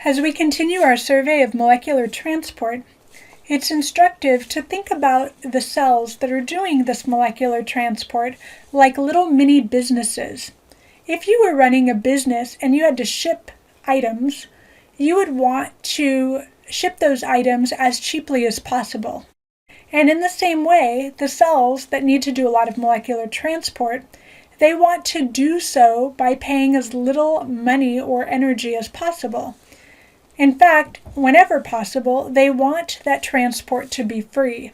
As we continue our survey of molecular transport, it's instructive to think about the cells that are doing this molecular transport like little mini businesses. If you were running a business and you had to ship items, you would want to ship those items as cheaply as possible. And in the same way, the cells that need to do a lot of molecular transport, they want to do so by paying as little money or energy as possible. In fact, whenever possible, they want that transport to be free.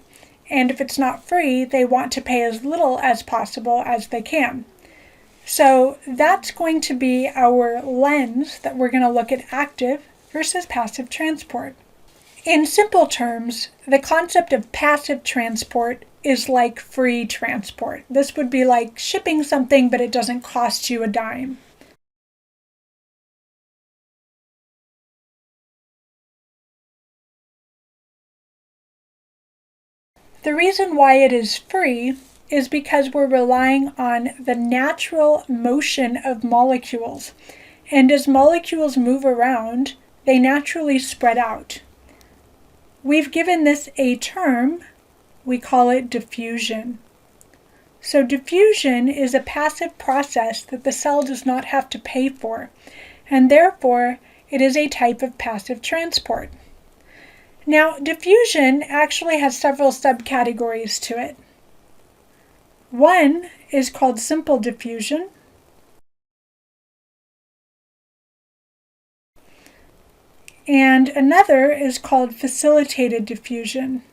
And if it's not free, they want to pay as little as possible as they can. So that's going to be our lens that we're going to look at active versus passive transport. In simple terms, the concept of passive transport is like free transport. This would be like shipping something, but it doesn't cost you a dime. The reason why it is free is because we're relying on the natural motion of molecules. And as molecules move around, they naturally spread out. We've given this a term. We call it diffusion. So diffusion is a passive process that the cell does not have to pay for, and therefore it is a type of passive transport. Now, diffusion actually has several subcategories to it. One is called simple diffusion. And another is called facilitated diffusion.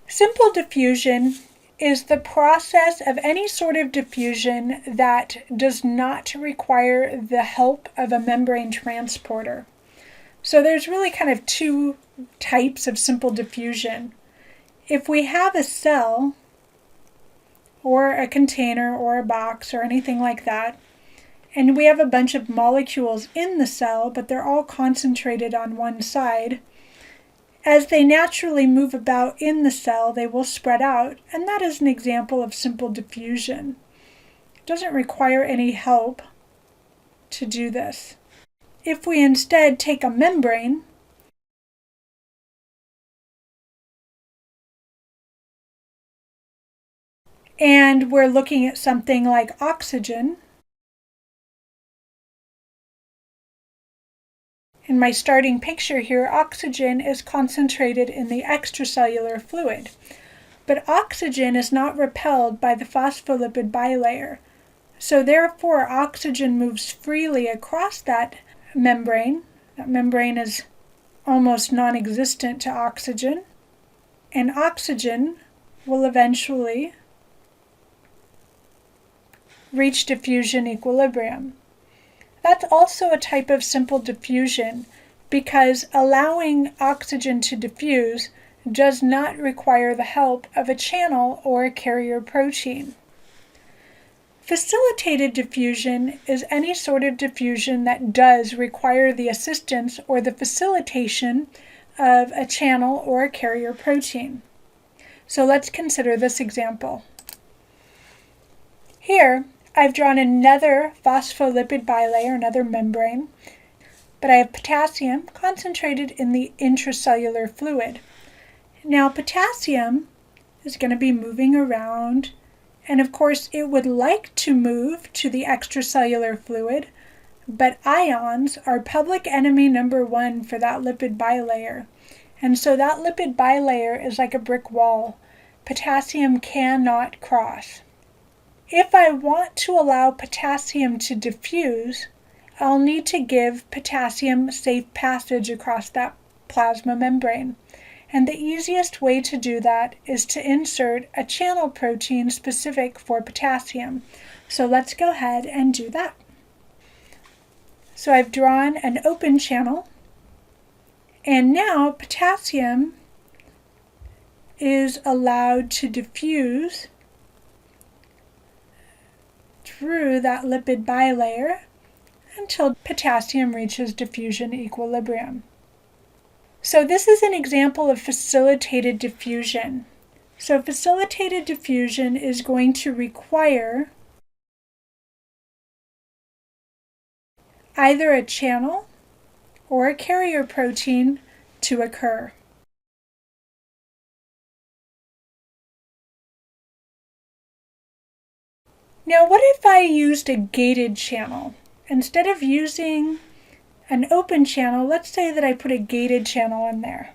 Simple diffusion is the process of any sort of diffusion that does not require the help of a membrane transporter. So there's really kind of two types of simple diffusion. If we have a cell or a container or a box or anything like that, and we have a bunch of molecules in the cell, but they're all concentrated on one side, as they naturally move about in the cell, they will spread out, and that is an example of simple diffusion. It doesn't require any help to do this. If we instead take a membrane and we're looking at something like oxygen, in my starting picture here, oxygen is concentrated in the extracellular fluid, but oxygen is not repelled by the phospholipid bilayer. So therefore, oxygen moves freely across that membrane. That membrane is almost non-existent to oxygen, and oxygen will eventually reach diffusion equilibrium. That's also a type of simple diffusion because allowing oxygen to diffuse does not require the help of a channel or a carrier protein. Facilitated diffusion is any sort of diffusion that does require the assistance or the facilitation of a channel or a carrier protein. So let's consider this example. Here, I've drawn another phospholipid bilayer, another membrane, but I have potassium concentrated in the intracellular fluid. Now, potassium is going to be moving around, and of course it would like to move to the extracellular fluid, but ions are public enemy number one for that lipid bilayer. And so that lipid bilayer is like a brick wall. Potassium cannot cross. If I want to allow potassium to diffuse, I'll need to give potassium safe passage across that plasma membrane. And the easiest way to do that is to insert a channel protein specific for potassium. So let's go ahead and do that. So I've drawn an open channel, and now potassium is allowed to diffuse through that lipid bilayer until potassium reaches diffusion equilibrium. So this is an example of facilitated diffusion. So facilitated diffusion is going to require either a channel or a carrier protein to occur. Now, what if I used a gated channel? Instead of using an open channel, let's say that I put a gated channel in there.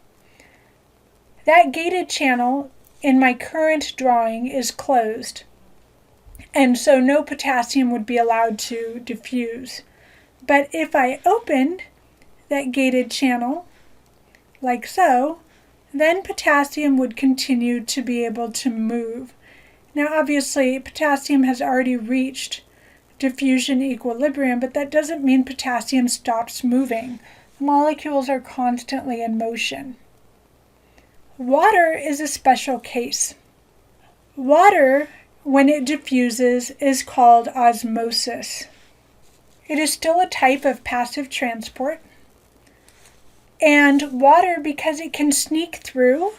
That gated channel in my current drawing is closed, and so no potassium would be allowed to diffuse. But if I opened that gated channel, like so, then potassium would continue to be able to move. Now obviously potassium has already reached diffusion equilibrium, but that doesn't mean potassium stops moving. Molecules are constantly in motion. Water is a special case. Water, when it diffuses, is called osmosis. It is still a type of passive transport. And water, because it can sneak through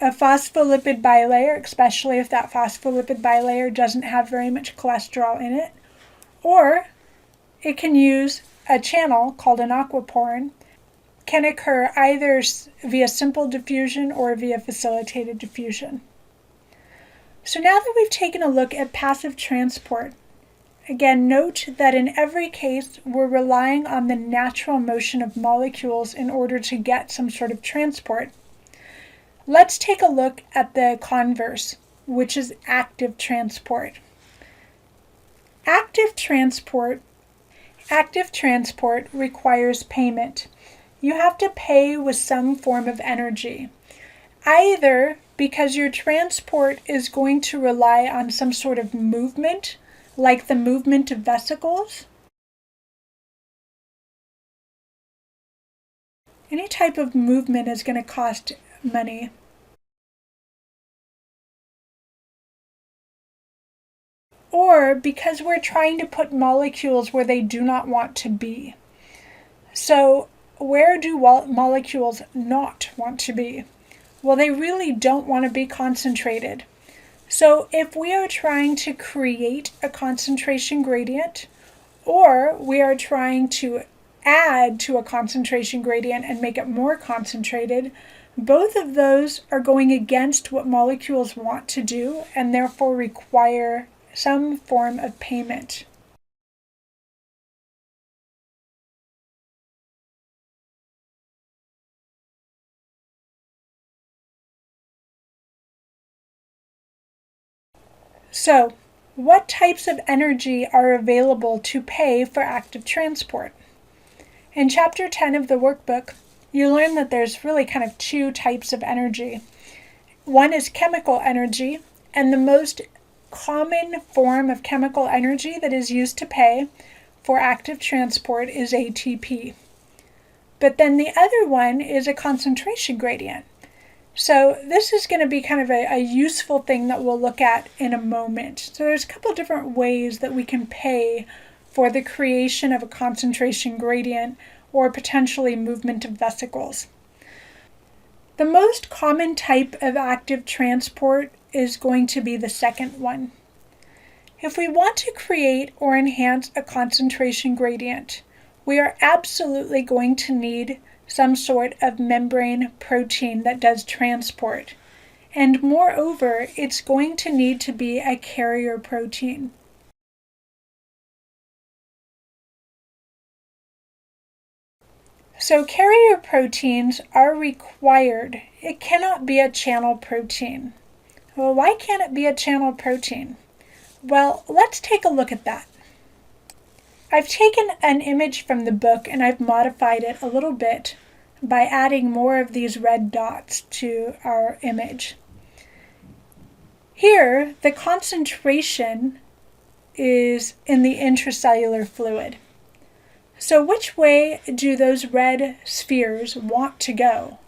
a phospholipid bilayer, especially if that phospholipid bilayer doesn't have very much cholesterol in it, or it can use a channel called an aquaporin, can occur either via simple diffusion or via facilitated diffusion. So now that we've taken a look at passive transport, again, note that in every case we're relying on the natural motion of molecules in order to get some sort of transport. Let's take a look at the converse, which is active transport. Active transport requires payment. You have to pay with some form of energy, either because your transport is going to rely on some sort of movement, like the movement of vesicles. Any type of movement is going to cost money. Or because we're trying to put molecules where they do not want to be. So where do molecules not want to be? Well, they really don't want to be concentrated. So if we are trying to create a concentration gradient, or we are trying to add to a concentration gradient and make it more concentrated, both of those are going against what molecules want to do and therefore require some form of payment. So, what types of energy are available to pay for active transport? In Chapter 10 of the workbook, you learn that there's really kind of two types of energy. One is chemical energy, and the most common form of chemical energy that is used to pay for active transport is ATP. But then the other one is a concentration gradient. So this is going to be kind of a useful thing that we'll look at in a moment. So there's a couple different ways that we can pay for the creation of a concentration gradient or potentially movement of vesicles. The most common type of active transport is going to be the second one. If we want to create or enhance a concentration gradient, we are absolutely going to need some sort of membrane protein that does transport. And moreover, it's going to need to be a carrier protein. So carrier proteins are required. It cannot be a channel protein. Well, why can't it be a channel protein? Well, let's take a look at that. I've taken an image from the book and I've modified it a little bit by adding more of these red dots to our image. Here, the concentration is in the intracellular fluid. So which way do those red spheres want to go?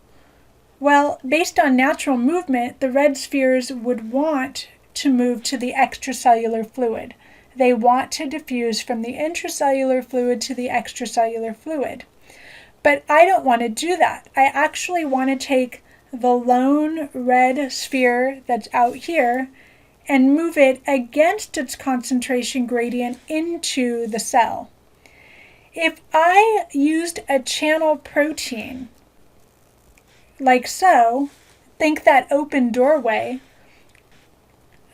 Well, based on natural movement, the red spheres would want to move to the extracellular fluid. They want to diffuse from the intracellular fluid to the extracellular fluid. But I don't want to do that. I actually want to take the lone red sphere that's out here and move it against its concentration gradient into the cell. If I used a channel protein, like so, think that open doorway,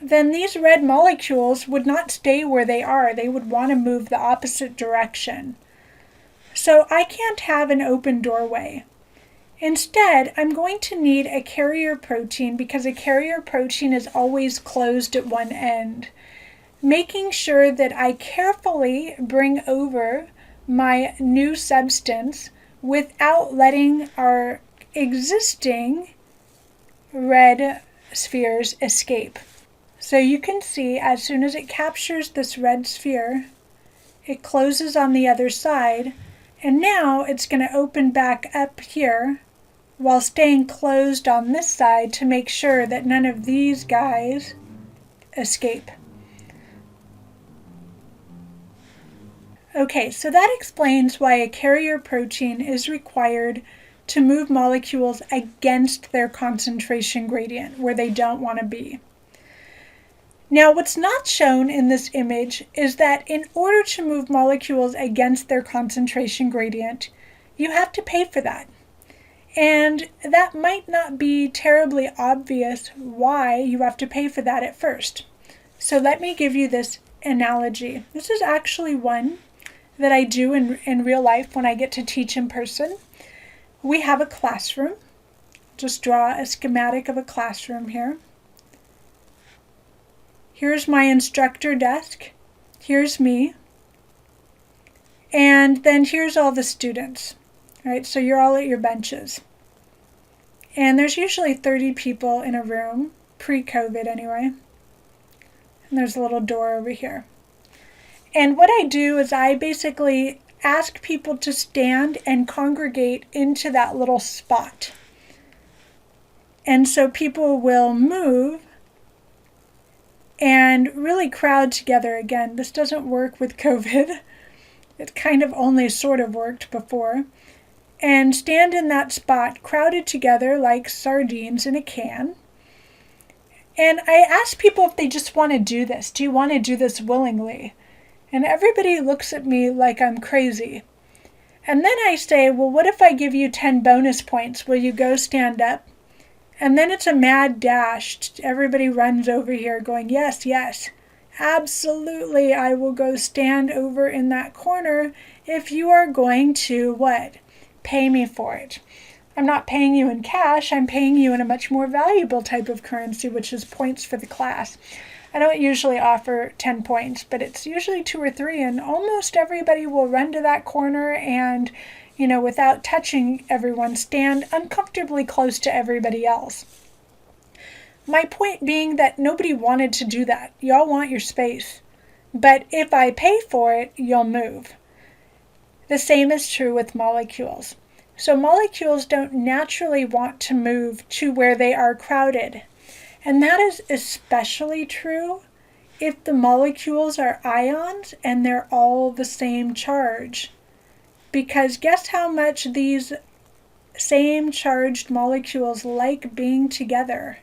then these red molecules would not stay where they are. They would want to move the opposite direction. So I can't have an open doorway. Instead, I'm going to need a carrier protein because a carrier protein is always closed at one end, making sure that I carefully bring over my new substance without letting our existing red spheres escape. So you can see as soon as it captures this red sphere, it closes on the other side, and now it's going to open back up here while staying closed on this side to make sure that none of these guys escape. Okay, so that explains why a carrier protein is required to move molecules against their concentration gradient, where they don't want to be. Now, what's not shown in this image is that in order to move molecules against their concentration gradient, you have to pay for that. And that might not be terribly obvious why you have to pay for that at first. So let me give you this analogy. This is actually one that I do in real life when I get to teach in person. We have a classroom. Just draw a schematic of a classroom here. Here's my instructor desk. Here's me. And then here's all the students. All right, so you're all at your benches. And there's usually 30 people in a room, pre-COVID anyway. And there's a little door over here. And what I do is I basically ask people to stand and congregate into that little spot. And so people will move and really crowd together. Again, this doesn't work with COVID. It kind of only sort of worked before. And stand in that spot, crowded together like sardines in a can. And I ask people if they just want to do this. Do you want to do this willingly? And everybody looks at me like I'm crazy. And then I say, well, what if I give you 10 bonus points? Will you go stand up? And then it's a mad dash. Everybody runs over here going, yes, yes, absolutely, I will go stand over in that corner if you are going to, what? Pay me for it. I'm not paying you in cash, I'm paying you in a much more valuable type of currency, which is points for the class. I don't usually offer 10 points, but it's usually 2 or 3, and almost everybody will run to that corner and, without touching everyone, stand uncomfortably close to everybody else. My point being that nobody wanted to do that. Y'all want your space. But if I pay for it, you'll move. The same is true with molecules. So molecules don't naturally want to move to where they are crowded. And that is especially true if the molecules are ions and they're all the same charge. Because guess how much these same charged molecules like being together?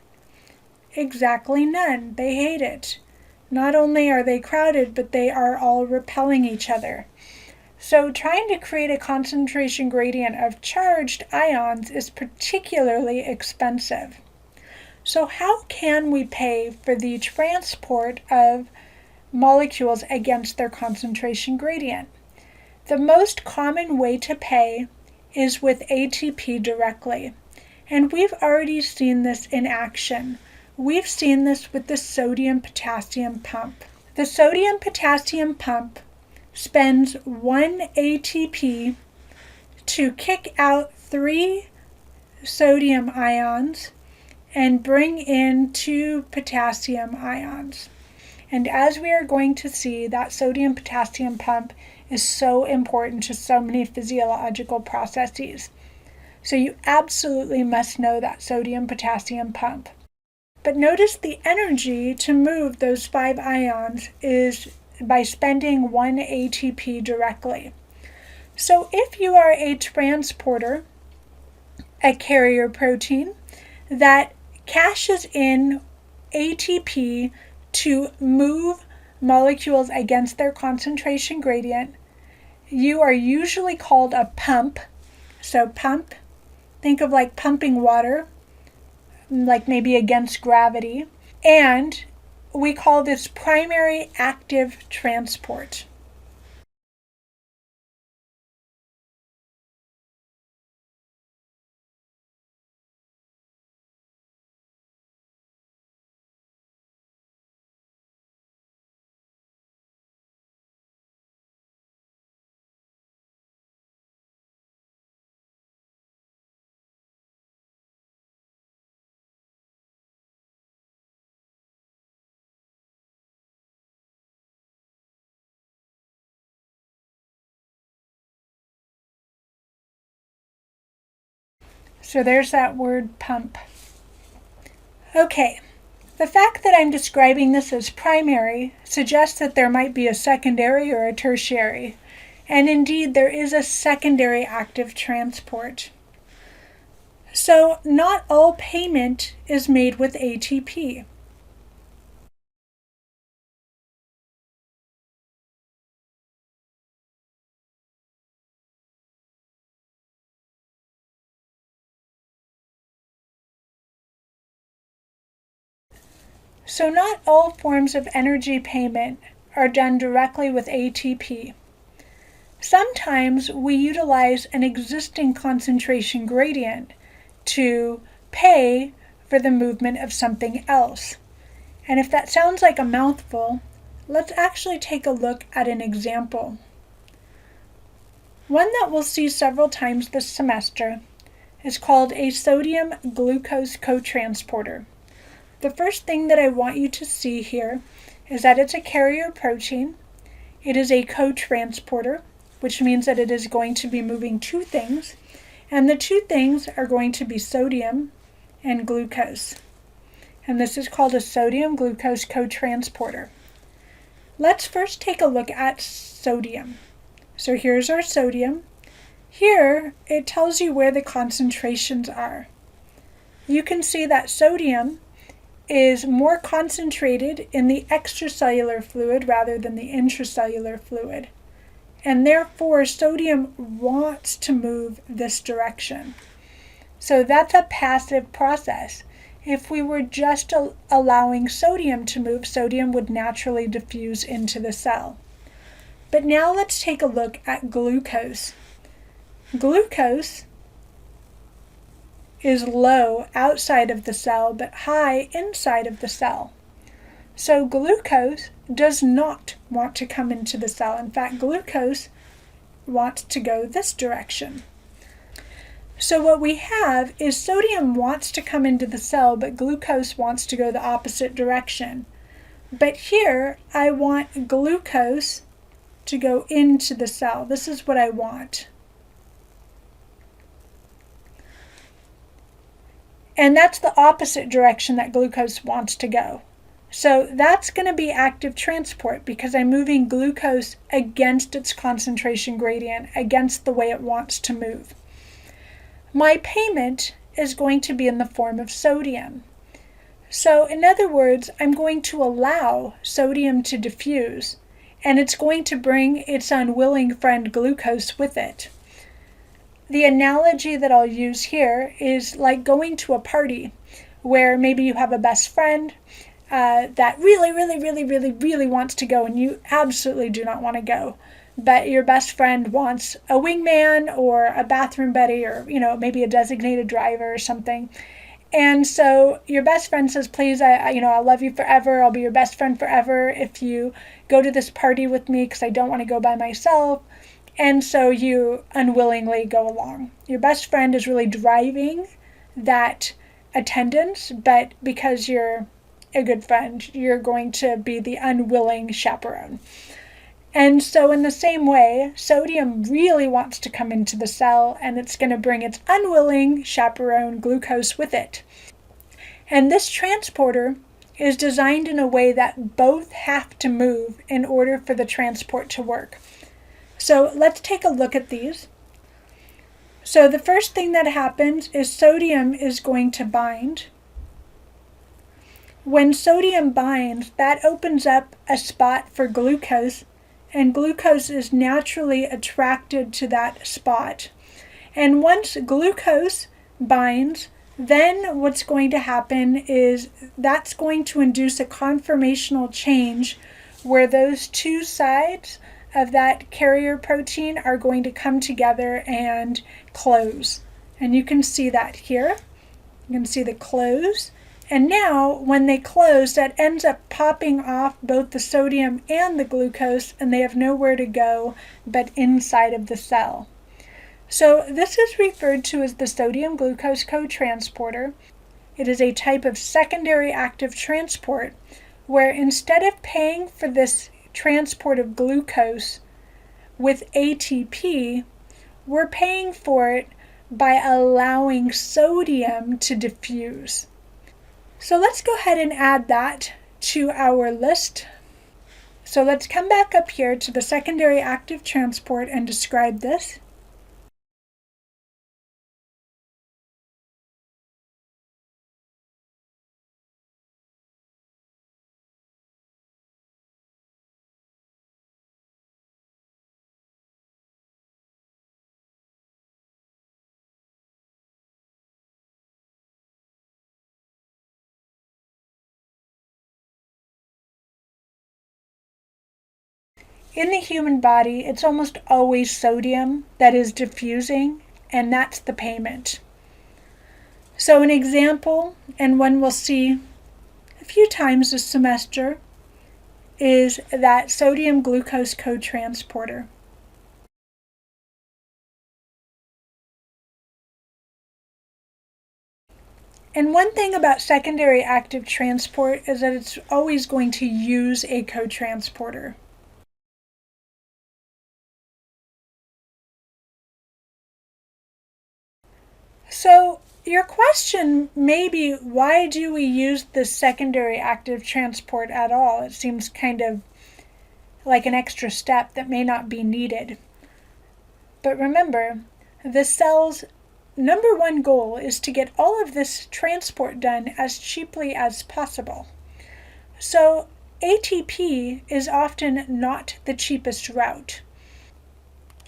Exactly none. They hate it. Not only are they crowded, but they are all repelling each other. So trying to create a concentration gradient of charged ions is particularly expensive. So how can we pay for the transport of molecules against their concentration gradient? The most common way to pay is with ATP directly. And we've already seen this in action. We've seen this with the sodium-potassium pump. The sodium-potassium pump spends 1 ATP to kick out 3 sodium ions and bring in 2 potassium ions. And as we are going to see, that sodium-potassium pump is so important to so many physiological processes. So you absolutely must know that sodium-potassium pump. But notice the energy to move those 5 ions is by spending 1 ATP directly. So if you are a transporter, a carrier protein that cashes in ATP to move molecules against their concentration gradient, you are usually called a pump. So pump, think of like pumping water, like maybe against gravity. And we call this primary active transport. So there's that word pump. Okay, the fact that I'm describing this as primary suggests that there might be a secondary or a tertiary. And indeed, there is a secondary active transport. So not all payment is made with ATP. So not all forms of energy payment are done directly with ATP. Sometimes we utilize an existing concentration gradient to pay for the movement of something else. And if that sounds like a mouthful, let's actually take a look at an example. One that we'll see several times this semester is called a sodium glucose cotransporter. The first thing that I want you to see here is that it's a carrier protein. It is a cotransporter, which means that it is going to be moving two things, and the two things are going to be sodium and glucose. And this is called a sodium glucose cotransporter. Let's first take a look at sodium. So here's our sodium. Here it tells you where the concentrations are. You can see that sodium is more concentrated in the extracellular fluid rather than the intracellular fluid. And therefore, sodium wants to move this direction. So that's a passive process. If we were just allowing sodium to move, sodium would naturally diffuse into the cell. But now let's take a look at glucose. Glucose is low outside of the cell but high inside of the cell. So glucose does not want to come into the cell. In fact, glucose wants to go this direction. So what we have is sodium wants to come into the cell, but glucose wants to go the opposite direction. But here I want glucose to go into the cell. This is what I want. And that's the opposite direction that glucose wants to go. So that's going to be active transport because I'm moving glucose against its concentration gradient, against the way it wants to move. My payment is going to be in the form of sodium. So in other words, I'm going to allow sodium to diffuse, and it's going to bring its unwilling friend glucose with it. The analogy that I'll use here is like going to a party where maybe you have a best friend that really wants to go, and you absolutely do not want to go. But your best friend wants a wingman or a bathroom buddy or, maybe a designated driver or something. And so your best friend says, please, I'll love you forever. I'll be your best friend forever if you go to this party with me because I don't want to go by myself. And so you unwillingly go along. Your best friend is really driving that attendance, but because you're a good friend, you're going to be the unwilling chaperone. And so in the same way, sodium really wants to come into the cell, and it's going to bring its unwilling chaperone glucose with it. And this transporter is designed in a way that both have to move in order for the transport to work. So let's take a look at these. So the first thing that happens is sodium is going to bind. When sodium binds, that opens up a spot for glucose and glucose is naturally attracted to that spot. And once glucose binds, then what's going to happen is that's going to induce a conformational change where those two sides of that carrier protein are going to come together and close. And you can see that here. You can see the close. And now when they close, that ends up popping off both the sodium and the glucose, and they have nowhere to go but inside of the cell. So this is referred to as the sodium glucose cotransporter. It is a type of secondary active transport where instead of paying for this transport of glucose with ATP, we're paying for it by allowing sodium to diffuse. So let's go ahead and add that to our list. So let's come back up here to the secondary active transport and describe this. In the human body, it's almost always sodium that is diffusing, and that's the payment. So an example, and one we'll see a few times this semester, is that sodium glucose cotransporter. And one thing about secondary active transport is that it's always going to use a cotransporter. So your question may be, why do we use this secondary active transport at all? It seems kind of like an extra step that may not be needed. But remember, the cell's number one goal is to get all of this transport done as cheaply as possible. So ATP is often not the cheapest route.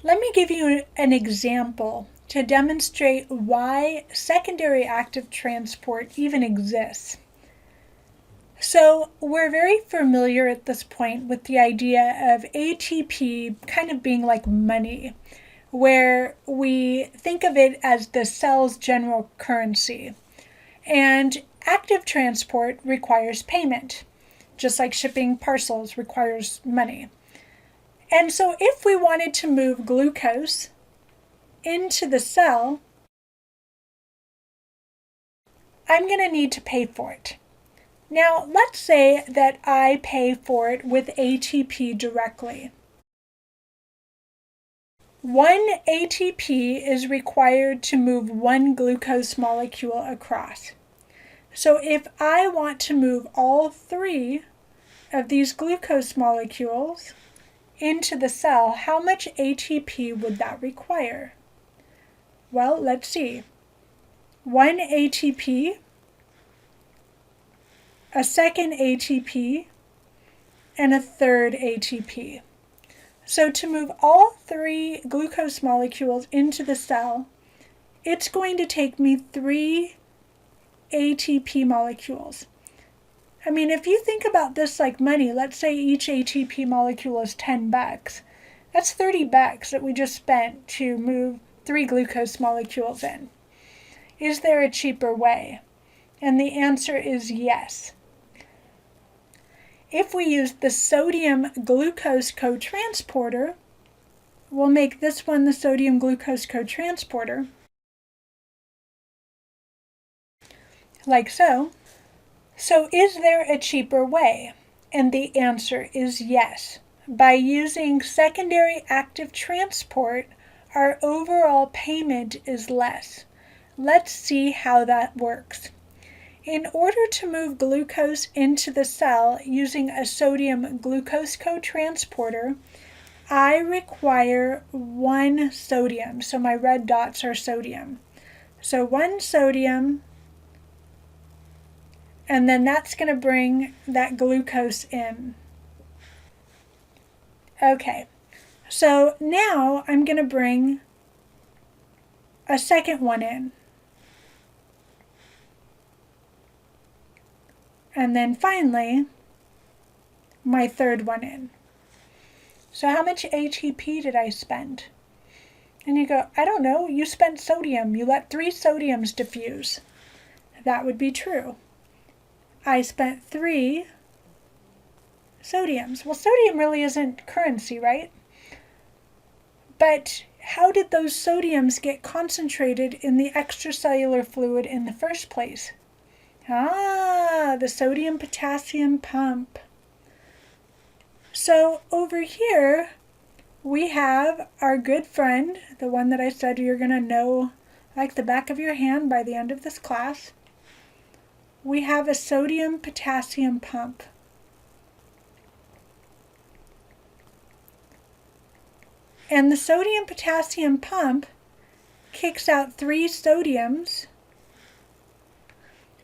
Let me give you an example to demonstrate why secondary active transport even exists. So we're very familiar at this point with the idea of ATP kind of being like money, where we think of it as the cell's general currency. And active transport requires payment, just like shipping parcels requires money. And so if we wanted to move glucose into the cell, I'm going to need to pay for it. Now, let's say that I pay for it with ATP directly. 1 ATP is required to move 1 glucose molecule across. So if I want to move all 3 of these glucose molecules into the cell, how much ATP would that require? Well, let's see. 1 ATP, a second ATP, and a third ATP. So to move all 3 glucose molecules into the cell, it's going to take me 3 ATP molecules. I mean, if you think about this like money, let's say each ATP molecule is $10. That's $30 that we just spent to move 3 glucose molecules in. Is there a cheaper way? And the answer is yes. If we use the sodium glucose cotransporter, we'll make this one the sodium glucose cotransporter, like so. So is there a cheaper way? And the answer is yes. By using secondary active transport, our overall payment is less. Let's see how that works. In order to move glucose into the cell using a sodium glucose cotransporter, I require 1 sodium. So my red dots are sodium. So 1 sodium, and then that's going to bring that glucose in. Okay, so now I'm going to bring a second one in. And then finally, my third one in. So how much ATP did I spend? And you go, I don't know, you spent sodium. You let 3 sodiums diffuse. That would be true. I spent 3 sodiums. Well, sodium really isn't currency, right? But how did those sodiums get concentrated in the extracellular fluid in the first place? The sodium-potassium pump. So over here, we have our good friend, the one that I said you're going to know like the back of your hand by the end of this class. We have a sodium-potassium pump. And the sodium-potassium pump kicks out 3 sodiums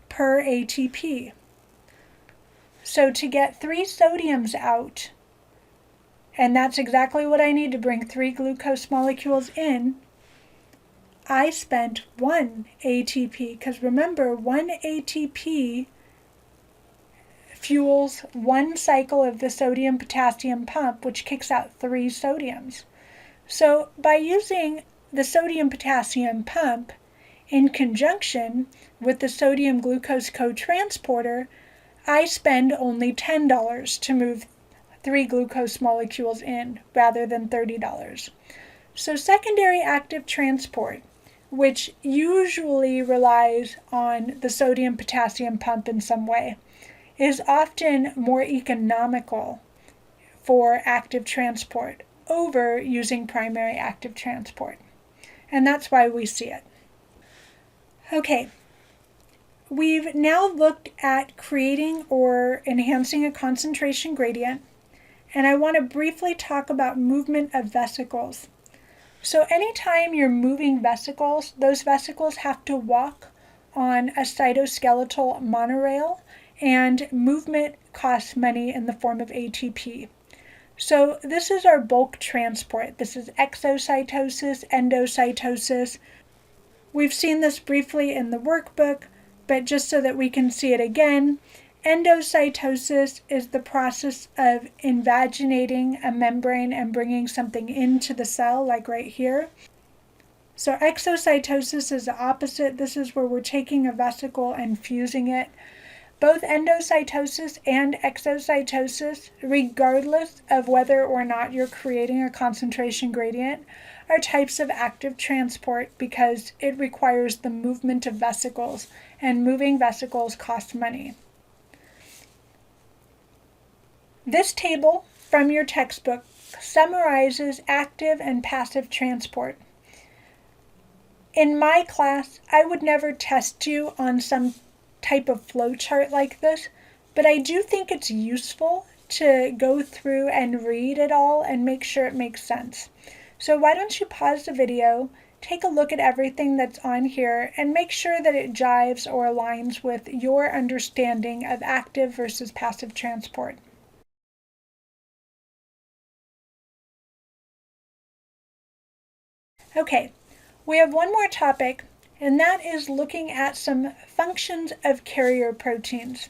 per ATP. So to get 3 sodiums out, and that's exactly what I need to bring 3 glucose molecules in, I spent 1 ATP, because remember, 1 ATP fuels 1 cycle of the sodium-potassium pump, which kicks out 3 sodiums. So by using the sodium-potassium pump in conjunction with the sodium-glucose cotransporter, I spend only $10 to move 3 glucose molecules in rather than $30. So secondary active transport, which usually relies on the sodium-potassium pump in some way, is often more economical for active transport over using primary active transport. And that's why we see it. Okay, we've now looked at creating or enhancing a concentration gradient, and I want to briefly talk about movement of vesicles. So anytime you're moving vesicles, those vesicles have to walk on a cytoskeletal monorail, and movement costs money in the form of ATP. So this is our bulk transport. This is exocytosis, endocytosis. We've seen this briefly in the workbook, but just so that we can see it again, endocytosis is the process of invaginating a membrane and bringing something into the cell, like right here. So exocytosis is the opposite. This is where we're taking a vesicle and fusing it. Both endocytosis and exocytosis, regardless of whether or not you're creating a concentration gradient, are types of active transport because it requires the movement of vesicles, and moving vesicles cost money. This table from your textbook summarizes active and passive transport. In my class, I would never test you on some type of flow chart like this, but I do think it's useful to go through and read it all and make sure it makes sense. So why don't you pause the video, take a look at everything that's on here, and make sure that it jives or aligns with your understanding of active versus passive transport. Okay, we have one more topic, and that is looking at some functions of carrier proteins.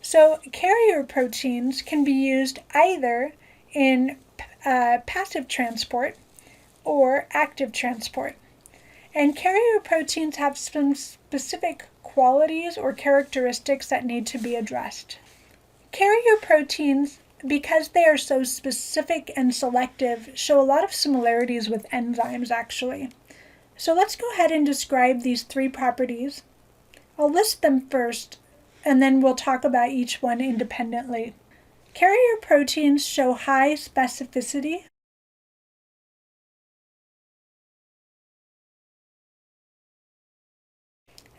So carrier proteins can be used either in passive transport or active transport. And carrier proteins have some specific qualities or characteristics that need to be addressed. Carrier proteins, because they are so specific and selective, show a lot of similarities with enzymes actually. So let's go ahead and describe these 3 properties. I'll list them first, and then we'll talk about each one independently. Carrier proteins show high specificity.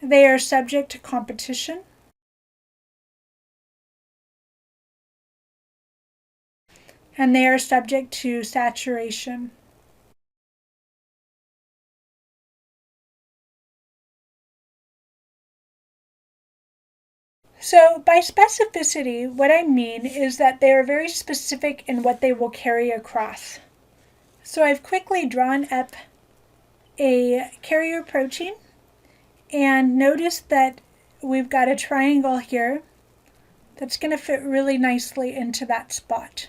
They are subject to competition. And they are subject to saturation. So by specificity, what I mean is that they are very specific in what they will carry across. So I've quickly drawn up a carrier protein, and notice that we've got a triangle here that's going to fit really nicely into that spot.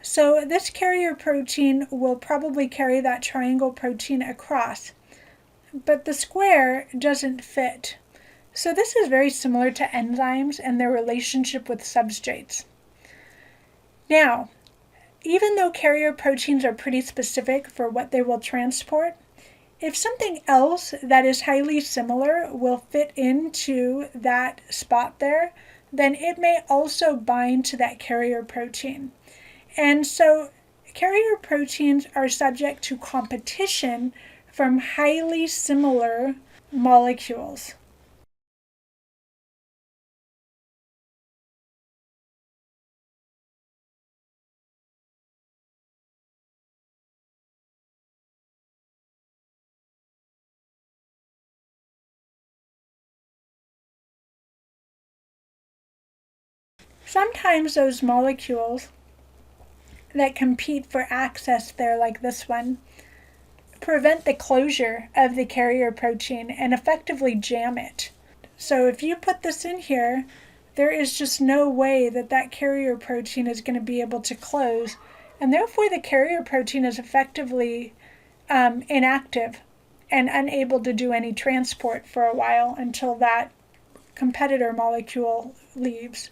So this carrier protein will probably carry that triangle protein across, but the square doesn't fit. So this is very similar to enzymes and their relationship with substrates. Now, even though carrier proteins are pretty specific for what they will transport, if something else that is highly similar will fit into that spot there, then it may also bind to that carrier protein. And so carrier proteins are subject to competition from highly similar molecules. Sometimes those molecules that compete for access there, like this one, prevent the closure of the carrier protein and effectively jam it. So if you put this in here, there is just no way that that carrier protein is going to be able to close, and therefore the carrier protein is effectively inactive and unable to do any transport for a while until that competitor molecule leaves.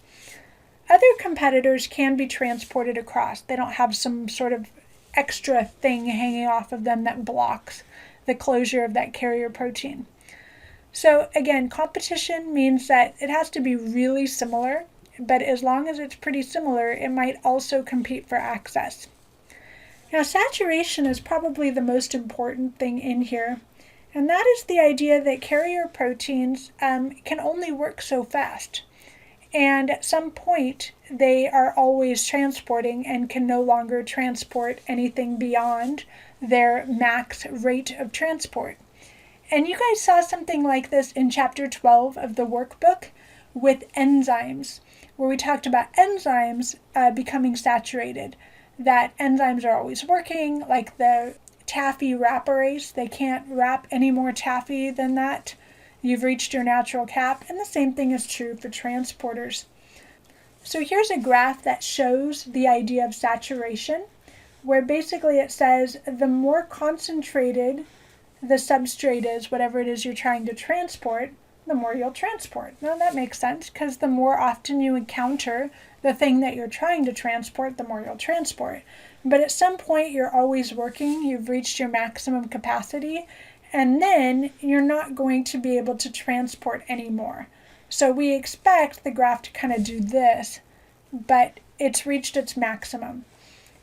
Other competitors can be transported across. They don't have some sort of extra thing hanging off of them that blocks the closure of that carrier protein. So again, competition means that it has to be really similar, but as long as it's pretty similar, it might also compete for access. Now, saturation is probably the most important thing in here, and that is the idea that carrier proteins can only work so fast. And at some point, they are always transporting and can no longer transport anything beyond their max rate of transport. And you guys saw something like this in chapter 12 of the workbook with enzymes, where we talked about enzymes becoming saturated, that enzymes are always working, like the taffy wrapperase. They can't wrap any more taffy than that. You've reached your natural cap, and the same thing is true for transporters. So here's a graph that shows the idea of saturation, where basically it says the more concentrated the substrate is, whatever it is you're trying to transport, the more you'll transport. Now that makes sense, because the more often you encounter the thing that you're trying to transport, the more you'll transport. But at some point you're always working, you've reached your maximum capacity, and then you're not going to be able to transport anymore. So we expect the graph to kind of do this, but it's reached its maximum.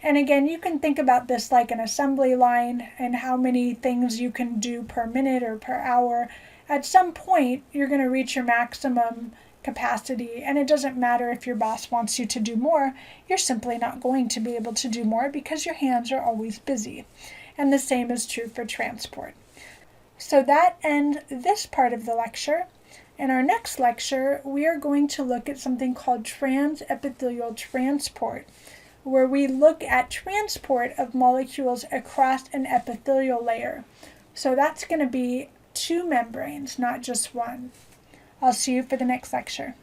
And again, you can think about this like an assembly line and how many things you can do per minute or per hour. At some point, you're going to reach your maximum capacity, and it doesn't matter if your boss wants you to do more, you're simply not going to be able to do more because your hands are always busy. And the same is true for transport. So that ends this part of the lecture. In our next lecture, we are going to look at something called transepithelial transport, where we look at transport of molecules across an epithelial layer. So that's going to be 2 membranes, not just one. I'll see you for the next lecture.